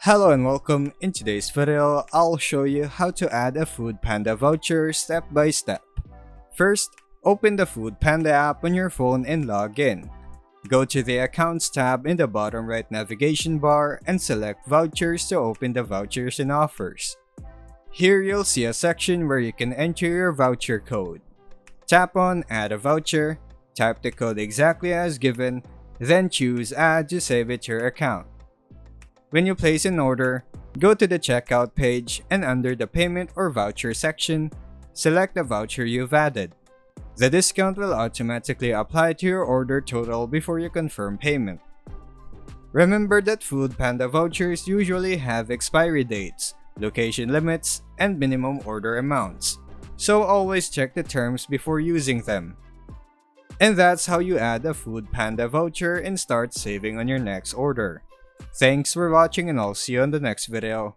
Hello and welcome. In today's video, I'll show you how to add a Foodpanda voucher step by step. First, open the Foodpanda app on your phone and log in. Go to the Accounts tab in the bottom right navigation bar and select Vouchers to open the Vouchers and Offers. Here you'll see a section where you can enter your voucher code. Tap on Add a Voucher, type the code exactly as given, then choose Add to save it to your account. When you place an order, go to the checkout page and under the payment or voucher section, select the voucher you've added. The discount will automatically apply to your order total before you confirm payment. Remember that Foodpanda vouchers usually have expiry dates, location limits, and minimum order amounts, so always check the terms before using them. And that's how you add a Foodpanda voucher and start saving on your next order. Thanks for watching and I'll see you on the next video.